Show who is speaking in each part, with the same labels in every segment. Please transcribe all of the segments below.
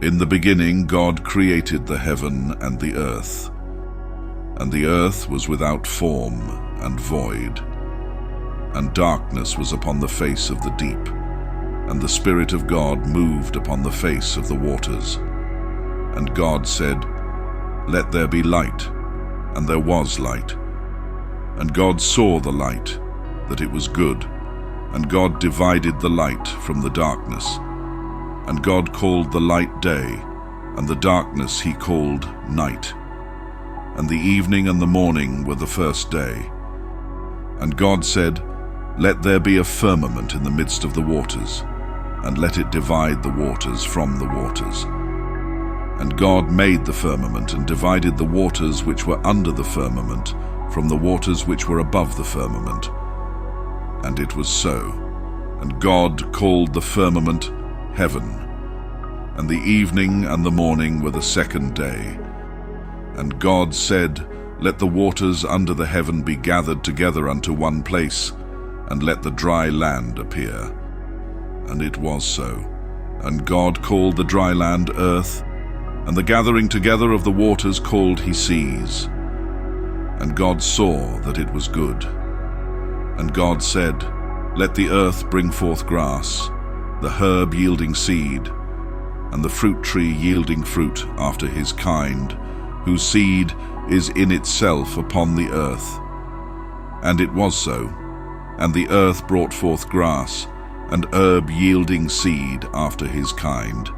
Speaker 1: In the beginning God created the heaven and the earth. And the earth was without form and void, and darkness was upon the face of the deep, and the Spirit of God moved upon the face of the waters. And God said, "Let there be light," and there was light. And God saw the light, that it was good, and God divided the light from the darkness. And God called the light day, and the darkness he called night. And the evening and the morning were the first day. And God said, "Let there be a firmament in the midst of the waters, and let it divide the waters from the waters." And God made the firmament, and divided the waters which were under the firmament from the waters which were above the firmament. And it was so. And God called the firmament heaven. And the evening and the morning were the second day. And God said, "Let the waters under the heaven be gathered together unto one place, and let the dry land appear." And it was so. And God called the dry land earth, and the gathering together of the waters called he seas. And God saw that it was good. And God said, "Let the earth bring forth grass, the herb yielding seed, and the fruit tree yielding fruit after his kind, whose seed is in itself upon the earth." And it was so. And the earth brought forth grass, and herb yielding seed after his kind,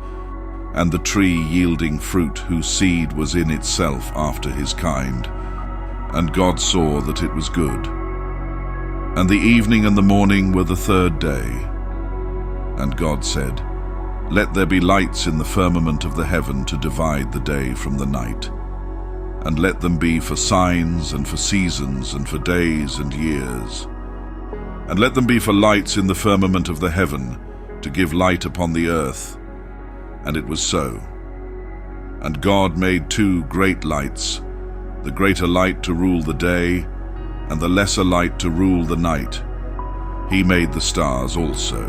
Speaker 1: and the tree yielding fruit whose seed was in itself after his kind. And God saw that it was good. And the evening and the morning were the third day. And God said, "Let there be lights in the firmament of the heaven to divide the day from the night, and let them be for signs and for seasons and for days and years. And let them be for lights in the firmament of the heaven, to give light upon the earth." And it was so. And God made two great lights, the greater light to rule the day, and the lesser light to rule the night. He made the stars also.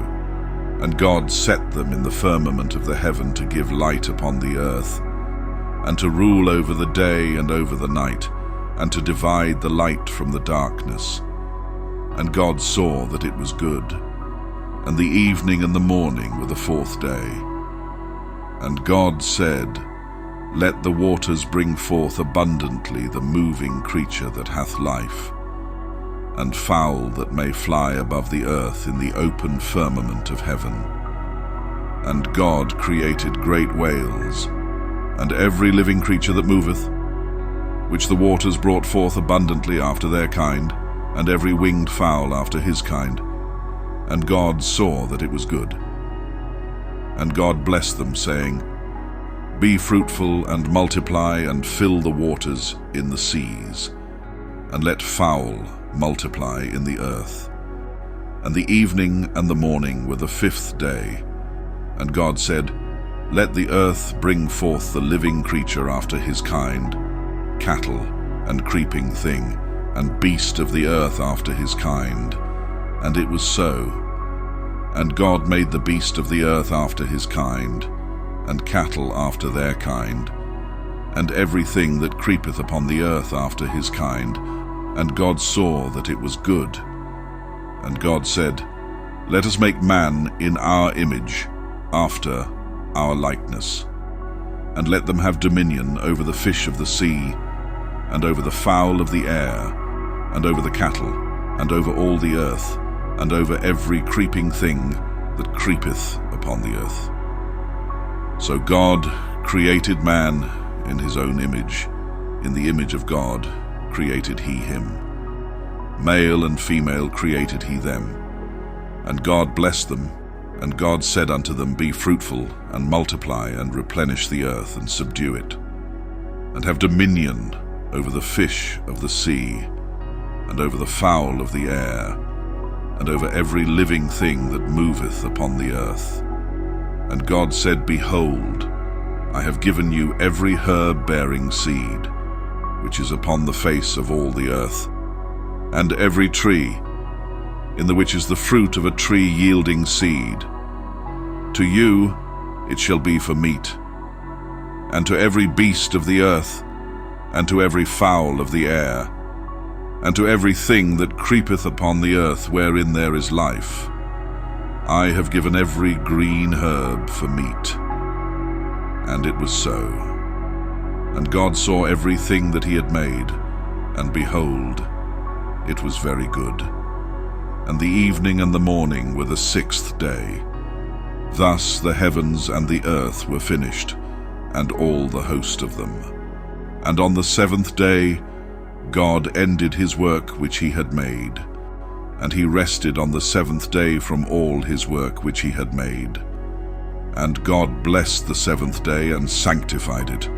Speaker 1: And God set them in the firmament of the heaven to give light upon the earth, and to rule over the day and over the night, and to divide the light from the darkness. And God saw that it was good. And the evening and the morning were the fourth day. And God said, "Let the waters bring forth abundantly the moving creature that hath life, and fowl that may fly above the earth in the open firmament of heaven." And God created great whales, and every living creature that moveth, which the waters brought forth abundantly after their kind, and every winged fowl after his kind. And God saw that it was good. And God blessed them, saying, "Be fruitful and multiply, and fill the waters in the seas, and let fowl multiply in the earth." And the evening and the morning were the fifth day. And God said, "Let the earth bring forth the living creature after his kind, cattle and creeping thing, and beast of the earth after his kind." And it was so. And God made the beast of the earth after his kind, and cattle after their kind, and everything that creepeth upon the earth after his kind. And God saw that it was good. And God said, "Let us make man in our image, after our likeness, and let them have dominion over the fish of the sea, and over the fowl of the air, and over the cattle, and over all the earth, and over every creeping thing that creepeth upon the earth." So God created man in his own image. In the image of God created he him. Male and female created he them. And God blessed them. And God said unto them, "Be fruitful, and multiply, and replenish the earth, and subdue it, and have dominion over the fish of the sea, and over the fowl of the air, and over every living thing that moveth upon the earth." And God said, "Behold, I have given you every herb-bearing seed, which is upon the face of all the earth, and every tree, in the which is the fruit of a tree yielding seed. To you it shall be for meat, and to every beast of the earth, and to every fowl of the air, and to every thing that creepeth upon the earth wherein there is life. I have given every green herb for meat. And it was so. And God saw everything that he had made, and behold, it was very good. And the evening and the morning were the sixth day. Thus the heavens and the earth were finished, and all the host of them. And on the seventh day God ended his work which he had made, and he rested on the seventh day from all his work which he had made. And God blessed the seventh day and sanctified it,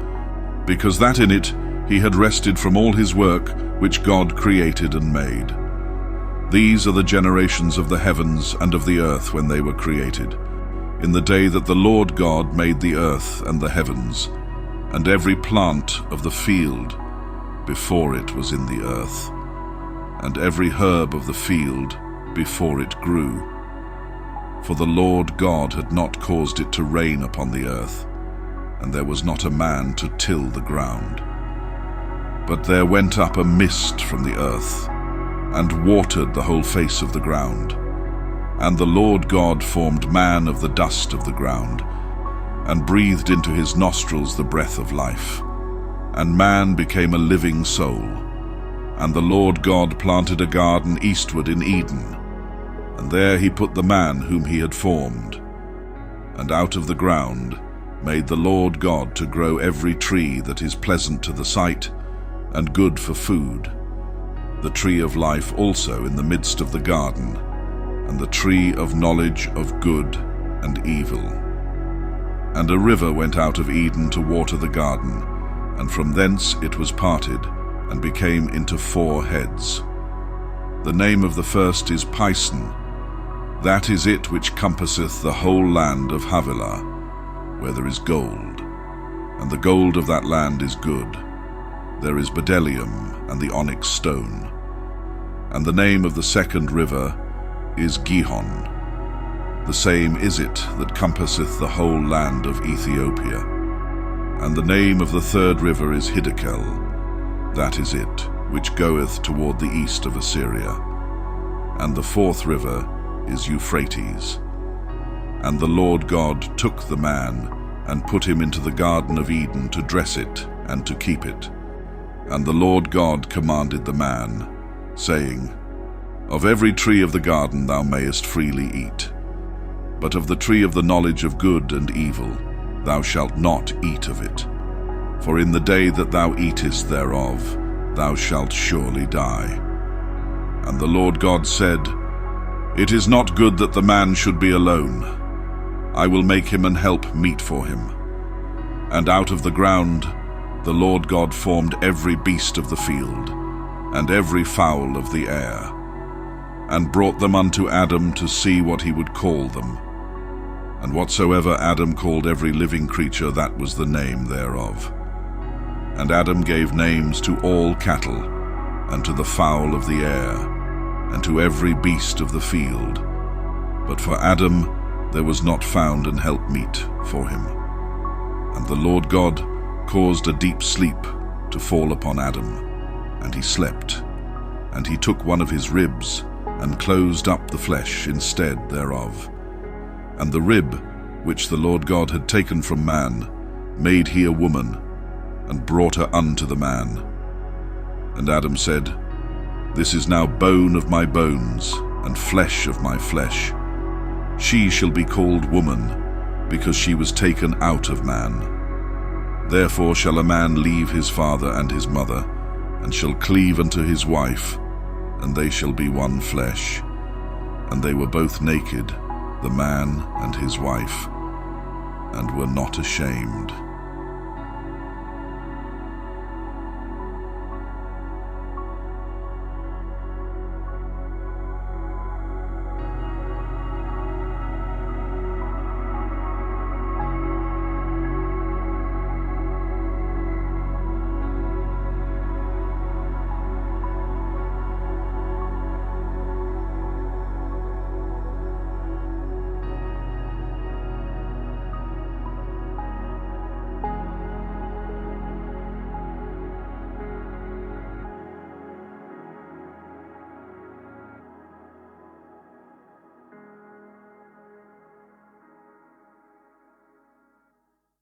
Speaker 1: because that in it he had rested from all his work which God created and made. These are the generations of the heavens and of the earth when they were created, in the day that the Lord God made the earth and the heavens, and every plant of the field before it was in the earth, and every herb of the field before it grew. For the Lord God had not caused it to rain upon the earth, and there was not a man to till the ground. But there went up a mist from the earth, and watered the whole face of the ground. And the Lord God formed man of the dust of the ground, and breathed into his nostrils the breath of life. And man became a living soul. And the Lord God planted a garden eastward in Eden, and there he put the man whom he had formed. And out of the ground made the Lord God to grow every tree that is pleasant to the sight, and good for food, the tree of life also in the midst of the garden, and the tree of knowledge of good and evil. And a river went out of Eden to water the garden, and from thence it was parted, and became into 4 heads. The name of the first is Pison. That is it which compasseth the whole land of Havilah, where there is gold, and the gold of that land is good. There is bdellium and the onyx stone. And the name of the second river is Gihon. The same is it that compasseth the whole land of Ethiopia. And the name of the third river is Hiddekel. That is it, which goeth toward the east of Assyria. And the fourth river is Euphrates. And the Lord God took the man, and put him into the garden of Eden to dress it, and to keep it. And the Lord God commanded the man, saying, Of every tree of the garden thou mayest freely eat, but of the tree of the knowledge of good and evil thou shalt not eat of it. For in the day that thou eatest thereof, thou shalt surely die. And the Lord God said, It is not good that the man should be alone. I will make him an help meet for him. And out of the ground the Lord God formed every beast of the field, and every fowl of the air, and brought them unto Adam to see what he would call them. And whatsoever Adam called every living creature, that was the name thereof. And Adam gave names to all cattle, and to the fowl of the air, and to every beast of the field. But for Adam there was not found an helpmeet for him. And the Lord God caused a deep sleep to fall upon Adam, and he slept. And he took one of his ribs, and closed up the flesh instead thereof. And the rib which the Lord God had taken from man made he a woman, and brought her unto the man. And Adam said, This is now bone of my bones, and flesh of my flesh. She shall be called woman, because she was taken out of man. Therefore shall a man leave his father and his mother, and shall cleave unto his wife, and they shall be one flesh. And they were both naked, the man and his wife, and were not ashamed.